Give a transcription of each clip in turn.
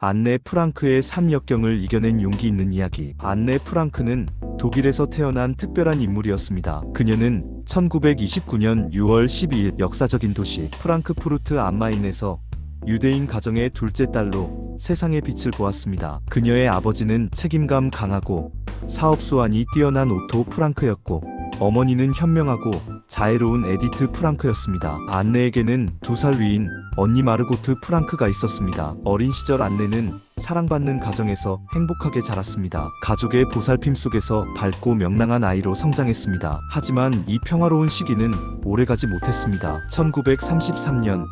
안네 프랑크의 삶 역경을 이겨낸 용기 있는 이야기. 안네 프랑크는 독일에서 태어난 특별한 인물이었습니다. 그녀는 1929년 6월 12일 역사적인 도시 프랑크푸르트 암마인에서 유대인 가정의 둘째 딸로 세상의 빛을 보았습니다. 그녀의 아버지는 책임감 강하고 사업 수완이 뛰어난 오토 프랑크였고, 어머니는 현명하고 자애로운 에디트 프랑크였습니다. 안네에게는 2살 위인 언니 마르고트 프랑크가 있었습니다. 어린 시절 안네는 사랑받는 가정에서 행복하게 자랐습니다. 가족의 보살핌 속에서 밝고 명랑한 아이로 성장했습니다. 하지만 이 평화로운 시기는 오래가지 못했습니다. 1933년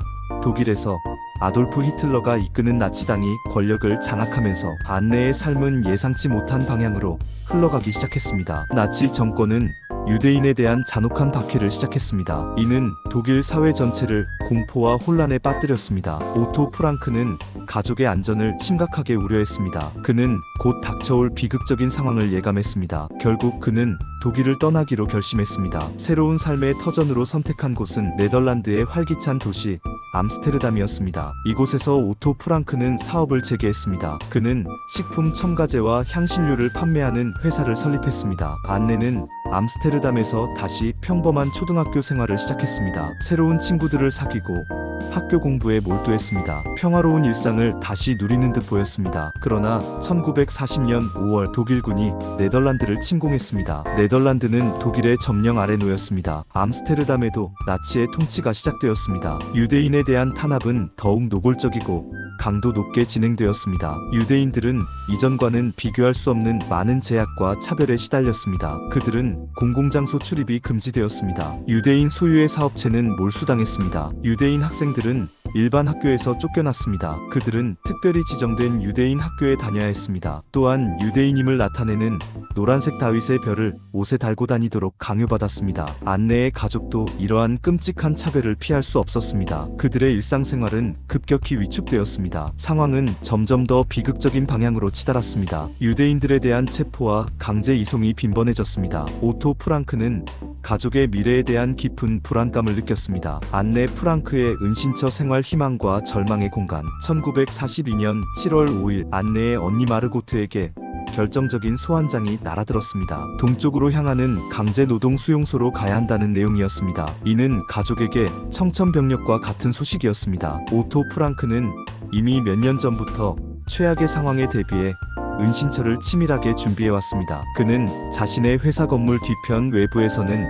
독일에서 아돌프 히틀러가 이끄는 나치당이 권력을 장악하면서 안네의 삶은 예상치 못한 방향으로 흘러가기 시작했습니다. 나치 정권은 유대인에 대한 잔혹한 박해를 시작했습니다. 이는 독일 사회 전체를 공포와 혼란에 빠뜨렸습니다. 오토 프랑크는 가족의 안전을 심각하게 우려했습니다. 그는 곧 닥쳐올 비극적인 상황을 예감했습니다. 결국 그는 독일을 떠나기로 결심했습니다. 새로운 삶의 터전으로 선택한 곳은 네덜란드의 활기찬 도시 암스테르담이었습니다. 이곳에서 오토 프랑크는 사업을 재개했습니다. 그는 식품 첨가제와 향신료를 판매하는 회사를 설립했습니다. 안네는 암스테르담에서 다시 평범한 초등학교 생활을 시작했습니다. 새로운 친구들을 사귀고 학교 공부에 몰두했습니다. 평화로운 일상을 다시 누리는 듯 보였습니다. 그러나 1940년 5월 독일군이 네덜란드를 침공했습니다. 네덜란드는 독일의 점령 아래 놓였습니다. 암스테르담에도 나치의 통치가 시작되었습니다. 유대인에 대한 탄압은 더욱 노골적이고 강도 높게 진행되었습니다. 유대인들은 이전과는 비교할 수 없는 많은 제약과 차별에 시달렸습니다. 그들은 공공장소 출입이 금지되었습니다. 유대인 소유의 사업체는 몰수당했습니다. 유대인 학생들은 일반 학교에서 쫓겨났습니다. 그들은 특별히 지정된 유대인 학교에 다녀야 했습니다. 또한 유대인임을 나타내는 노란색 다윗의 별을 옷에 달고 다니도록 강요받았습니다. 안네의 가족도 이러한 끔찍한 차별을 피할 수 없었습니다. 그들의 일상생활은 급격히 위축되었습니다. 상황은 점점 더 비극적인 방향으로 치달았습니다. 유대인들에 대한 체포와 강제 이송이 빈번해졌습니다. 오토 프랑크는 가족의 미래에 대한 깊은 불안감을 느꼈습니다. 안네 프랑크의 은신처 생활 희망과 절망의 공간. 1942년 7월 5일 안네의 언니 마르고트에게 결정적인 소환장이 날아들었습니다. 동쪽으로 향하는 강제노동 수용소로 가야 한다는 내용이었습니다. 이는 가족에게 청천벽력과 같은 소식이었습니다. 오토 프랑크는 이미 몇 년 전부터 최악의 상황에 대비해 은신처를 치밀하게 준비해왔습니다. 그는 자신의 회사 건물 뒤편 외부에서는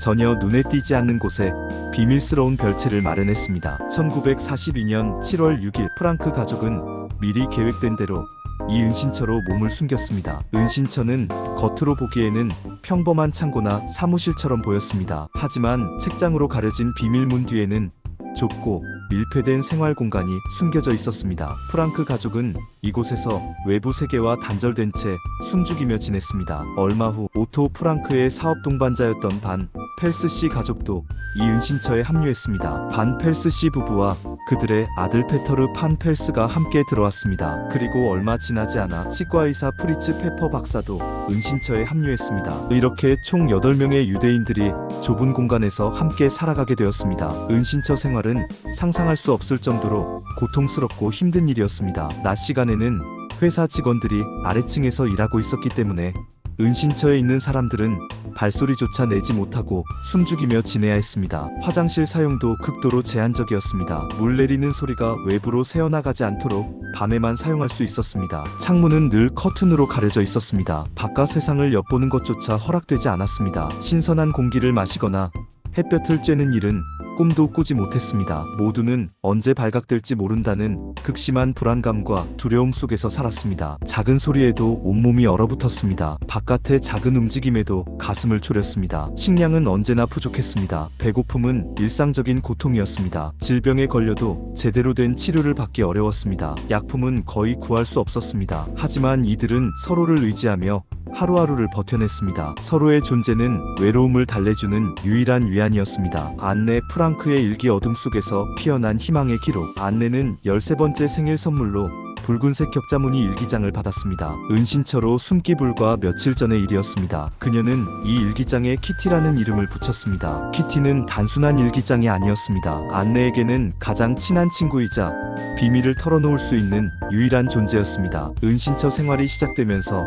전혀 눈에 띄지 않는 곳에 비밀스러운 별채를 마련했습니다. 1942년 7월 6일 프랑크 가족은 미리 계획된 대로 이 은신처로 몸을 숨겼습니다. 은신처는 겉으로 보기에는 평범한 창고나 사무실처럼 보였습니다. 하지만 책장으로 가려진 비밀문 뒤에는 좁고 밀폐된 생활 공간이 숨겨져 있었습니다. 프랑크 가족은 이곳에서 외부 세계와 단절된 채 숨죽이며 지냈습니다. 얼마 후 오토 프랑크의 사업 동반자였던 반 펠스 씨 가족도 이 은신처에 합류했습니다. 반 펠스 씨 부부와 그들의 아들 페터르 판 펠스가 함께 들어왔습니다. 그리고 얼마 지나지 않아 치과의사 프리츠 페퍼 박사도 은신처에 합류했습니다. 이렇게 총 8명의 유대인들이 좁은 공간에서 함께 살아가게 되었습니다. 은신처 생활은 상상할 수 없을 정도로 고통스럽고 힘든 일이었습니다. 낮 시간에는 회사 직원들이 아래층에서 일하고 있었기 때문에 은신처에 있는 사람들은 발소리조차 내지 못하고 숨죽이며 지내야 했습니다. 화장실 사용도 극도로 제한적이었습니다. 물 내리는 소리가 외부로 새어나가지 않도록 밤에만 사용할 수 있었습니다. 창문은 늘 커튼으로 가려져 있었습니다. 바깥 세상을 엿보는 것조차 허락되지 않았습니다. 신선한 공기를 마시거나 햇볕을 쬐는 일은 꿈도 꾸지 못했습니다. 모두는 언제 발각될지 모른다는 극심한 불안감과 두려움 속에서 살았습니다. 작은 소리에도 온몸이 얼어붙었습니다. 바깥의 작은 움직임에도 가슴을 졸였습니다. 식량은 언제나 부족했습니다. 배고픔은 일상적인 고통이었습니다. 질병에 걸려도 제대로 된 치료를 받기 어려웠습니다. 약품은 거의 구할 수 없었습니다. 하지만 이들은 서로를 의지하며 하루하루를 버텨냈습니다. 서로의 존재는 외로움을 달래주는 유일한 위안이었습니다. 안네 프랑크의 일기 어둠 속에서 피어난 희망의 기록. 안네는 13번째 생일 선물로 붉은색 격자무늬 일기장을 받았습니다. 은신처로 숨기 불과 며칠 전의 일이었습니다. 그녀는 이 일기장에 키티라는 이름을 붙였습니다. 키티는 단순한 일기장이 아니었습니다. 안내에게는 가장 친한 친구이자 비밀을 털어놓을 수 있는 유일한 존재였습니다. 은신처 생활이 시작되면서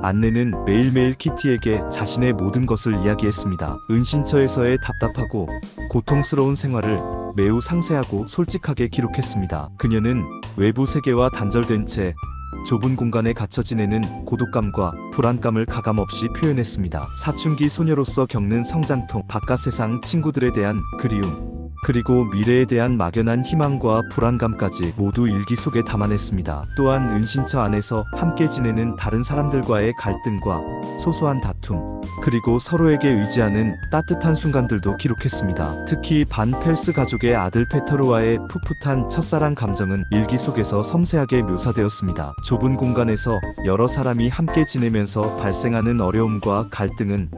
안내는 매일매일 키티에게 자신의 모든 것을 이야기했습니다. 은신처에서의 답답하고 고통스러운 생활을 매우 상세하고 솔직하게 기록했습니다. 그녀는 외부 세계와 단절된 채 좁은 공간에 갇혀 지내는 고독감과 불안감을 가감없이 표현했습니다. 사춘기 소녀로서 겪는 성장통, 바깥 세상 친구들에 대한 그리움, 그리고 미래에 대한 막연한 희망과 불안감까지 모두 일기 속에 담아냈습니다. 또한 은신처 안에서 함께 지내는 다른 사람들과의 갈등과 소소한 다툼, 그리고 서로에게 의지하는 따뜻한 순간들도 기록했습니다. 특히 반 펠스 가족의 아들 페터로와의 풋풋한 첫사랑 감정은 일기 속에서 섬세하게 묘사되었습니다. 좁은 공간에서 여러 사람이 함께 지내면서 발생하는 어려움과 갈등은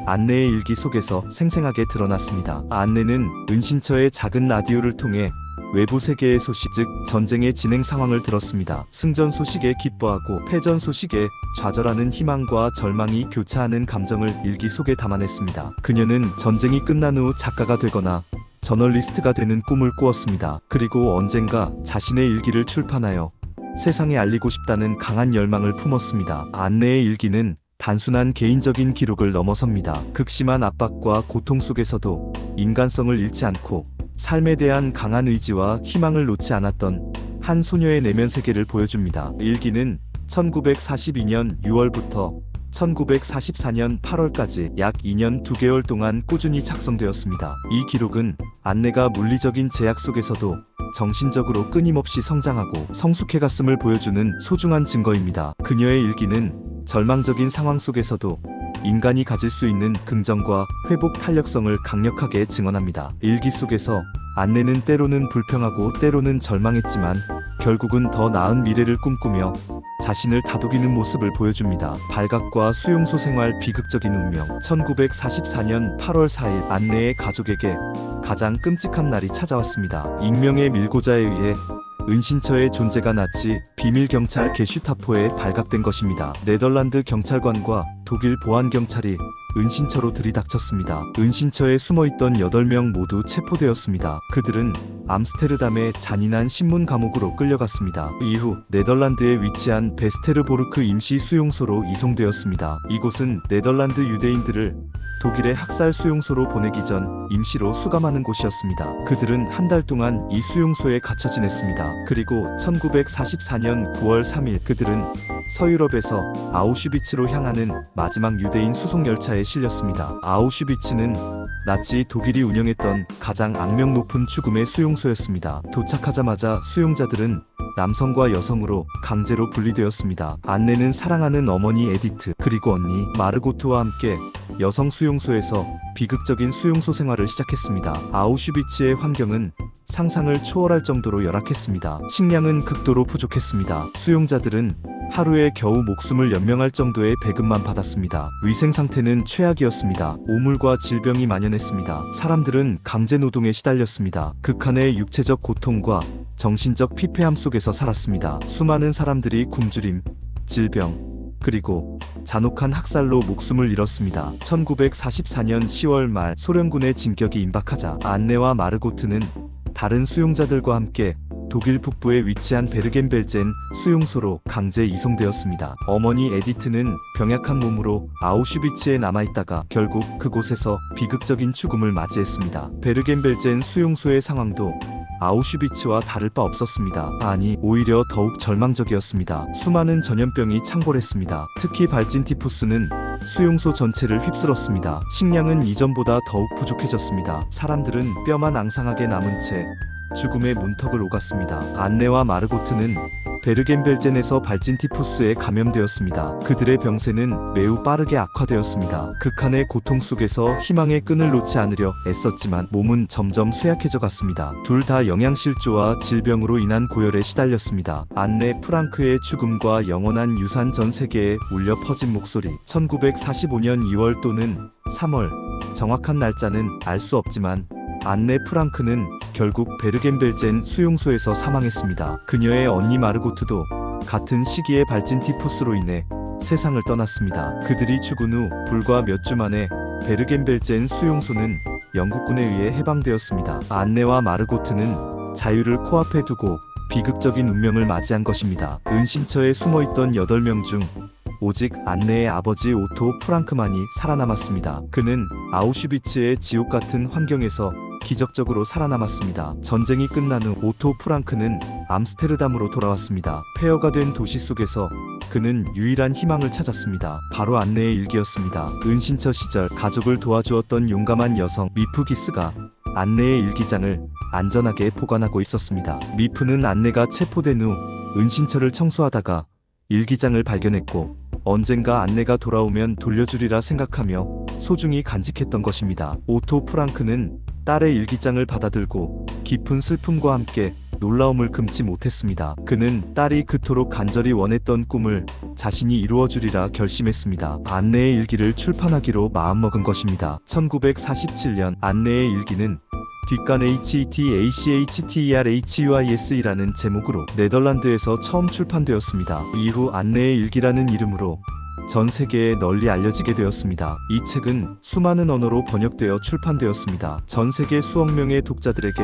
안내의 일기 속에서 생생하게 드러났습니다. 안내는 은신처의 작은 라디오를 통해 외부 세계의 소식, 즉 전쟁의 진행 상황을 들었습니다. 승전 소식에 기뻐하고 패전 소식에 좌절하는 희망과 절망이 교차하는 감정을 일기 속에 담아냈습니다. 그녀는 전쟁이 끝난 후 작가가 되거나 저널리스트가 되는 꿈을 꾸었습니다. 그리고 언젠가 자신의 일기를 출판하여 세상에 알리고 싶다는 강한 열망을 품었습니다. 안내의 일기는 단순한 개인적인 기록을 넘어섭니다. 극심한 압박과 고통 속에서도 인간성을 잃지 않고 삶에 대한 강한 의지와 희망을 놓지 않았던 한 소녀의 내면 세계를 보여줍니다. 일기는 1942년 6월부터 1944년 8월까지 약 2년 2개월 동안 꾸준히 작성되었습니다. 이 기록은 안내가 물리적인 제약 속에서도 정신적으로 끊임없이 성장하고 성숙해갔음을 보여주는 소중한 증거입니다. 그녀의 일기는 절망적인 상황 속에서도 인간이 가질 수 있는 긍정과 회복 탄력성을 강력하게 증언합니다. 일기 속에서 안내는 때로는 불평하고 때로는 절망했지만 결국은 더 나은 미래를 꿈꾸며 자신을 다독이는 모습을 보여줍니다. 발각과 수용소 생활 비극적인 운명. 1944년 8월 4일 안내의 가족에게 가장 끔찍한 날이 찾아왔습니다. 익명의 밀고자에 의해 은신처의 존재가 나치 비밀 경찰 게슈타포에 발각된 것입니다. 네덜란드 경찰관과 독일 보안 경찰이 은신처로 들이닥쳤습니다. 은신처에 숨어있던 8명 모두 체포되었습니다. 그들은 암스테르담의 잔인한 신문 감옥으로 끌려갔습니다. 이후 네덜란드에 위치한 베스테르보르크 임시 수용소로 이송되었습니다. 이곳은 네덜란드 유대인들을 독일의 학살 수용소로 보내기 전 임시로 수감하는 곳이었습니다. 그들은 한 달 동안 이 수용소에 갇혀 지냈습니다. 그리고 1944년 9월 3일 그들은 서유럽에서 아우슈비츠로 향하는 마지막 유대인 수송 열차에 실렸습니다. 아우슈비츠는 나치 독일이 운영했던 가장 악명 높은 죽음의 수용소였습니다. 도착하자마자 수용자들은 남성과 여성으로 강제로 분리되었습니다. 안내는 사랑하는 어머니 에디트 그리고 언니 마르고트와 함께 여성 수용소에서 비극적인 수용소 생활을 시작했습니다. 아우슈비츠의 환경은 상상을 초월할 정도로 열악했습니다. 식량은 극도로 부족했습니다. 수용자들은 하루에 겨우 목숨을 연명할 정도의 배급만 받았습니다. 위생 상태는 최악이었습니다. 오물과 질병이 만연했습니다. 사람들은 강제 노동에 시달렸습니다. 극한의 육체적 고통과 정신적 피폐함 속에서 살았습니다. 수많은 사람들이 굶주림, 질병, 그리고 잔혹한 학살로 목숨을 잃었습니다. 1944년 10월 말 소련군의 진격이 임박하자 안네와 마르고트는 다른 수용자들과 함께 독일 북부에 위치한 베르겐벨젠 수용소로 강제 이송되었습니다. 어머니 에디트는 병약한 몸으로 아우슈비츠에 남아있다가 결국 그곳에서 비극적인 죽음을 맞이했습니다. 베르겐벨젠 수용소의 상황도 아우슈비츠와 다를 바 없었습니다. 아니, 오히려 더욱 절망적이었습니다. 수많은 전염병이 창궐했습니다. 특히 발진 티푸스는 수용소 전체를 휩쓸었습니다. 식량은 이전보다 더욱 부족해졌습니다. 사람들은 뼈만 앙상하게 남은 채 죽음의 문턱을 오갔습니다. 안네와 마르고트는 베르겐벨젠에서 발진 티푸스에 감염되었습니다. 그들의 병세는 매우 빠르게 악화되었습니다. 극한의 고통 속에서 희망의 끈을 놓지 않으려 애썼지만 몸은 점점 쇠약해져 갔습니다. 둘 다 영양실조와 질병으로 인한 고열에 시달렸습니다. 안네 프랑크의 죽음과 영원한 유산 전 세계에 울려 퍼진 목소리. 1945년 2월 또는 3월, 정확한 날짜는 알 수 없지만 안네 프랑크는 결국 베르겐벨젠 수용소에서 사망했습니다. 그녀의 언니 마르고트도 같은 시기에 발진 티푸스로 인해 세상을 떠났습니다. 그들이 죽은 후 불과 몇 주 만에 베르겐벨젠 수용소는 영국군에 의해 해방되었습니다. 안네와 마르고트는 자유를 코앞에 두고 비극적인 운명을 맞이한 것입니다. 은신처에 숨어있던 8명 중 오직 안네의 아버지 오토 프랑크만이 살아남았습니다. 그는 아우슈비츠의 지옥 같은 환경에서 기적적으로 살아남았습니다. 전쟁이 끝난 후 오토 프랑크는 암스테르담으로 돌아왔습니다. 폐허가 된 도시 속에서 그는 유일한 희망을 찾았습니다. 바로 안네의 일기였습니다. 은신처 시절 가족을 도와주었던 용감한 여성 미프기스가 안네의 일기장을 안전하게 보관하고 있었습니다. 미프는 안네가 체포된 후 은신처를 청소하다가 일기장을 발견했고 언젠가 안네가 돌아오면 돌려주리라 생각하며 소중히 간직했던 것입니다. 오토 프랑크는 딸의 일기장을 받아들고 깊은 슬픔과 함께 놀라움을 금치 못했습니다. 그는 딸이 그토록 간절히 원했던 꿈을 자신이 이루어주리라 결심했습니다. 안네의 일기를 출판하기로 마음먹은 것입니다. 1947년 안네의 일기는 뒷간 HETACHTERHUIS이라는 제목으로 네덜란드에서 처음 출판되었습니다. 이후 안네의 일기라는 이름으로 전 세계에 널리 알려지게 되었습니다. 이 책은 수많은 언어로 번역되어 출판되었습니다. 전 세계 수억 명의 독자들에게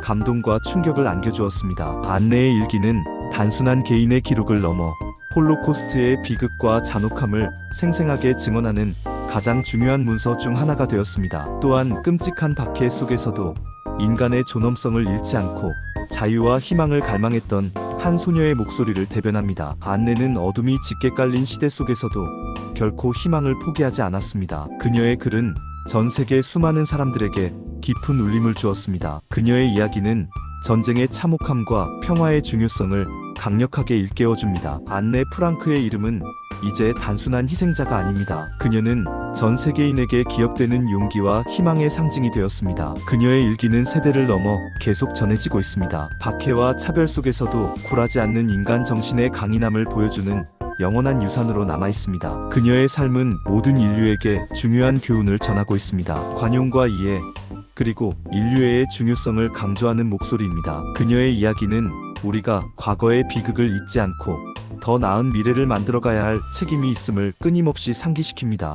감동과 충격을 안겨주었습니다. 안네의 일기는 단순한 개인의 기록을 넘어 홀로코스트의 비극과 잔혹함을 생생하게 증언하는 가장 중요한 문서 중 하나가 되었습니다. 또한 끔찍한 박해 속에서도 인간의 존엄성을 잃지 않고 자유와 희망을 갈망했던 한 소녀의 목소리를 대변합니다. 안네는 어둠이 짙게 깔린 시대 속에서도 결코 희망을 포기하지 않았습니다. 그녀의 글은 전 세계 수많은 사람들에게 깊은 울림을 주었습니다. 그녀의 이야기는 전쟁의 참혹함과 평화의 중요성을 강력하게 일깨워줍니다. 안네 프랑크의 이름은 이제 단순한 희생자가 아닙니다. 그녀는 전 세계인에게 기억되는 용기와 희망의 상징이 되었습니다. 그녀의 일기는 세대를 넘어 계속 전해지고 있습니다. 박해와 차별 속에서도 굴하지 않는 인간 정신의 강인함을 보여주는 영원한 유산으로 남아 있습니다. 그녀의 삶은 모든 인류에게 중요한 교훈을 전하고 있습니다. 관용과 이해, 그리고 인류애의 중요성을 강조하는 목소리입니다. 그녀의 이야기는 우리가 과거의 비극을 잊지 않고 더 나은 미래를 만들어가야 할 책임이 있음을 끊임없이 상기시킵니다.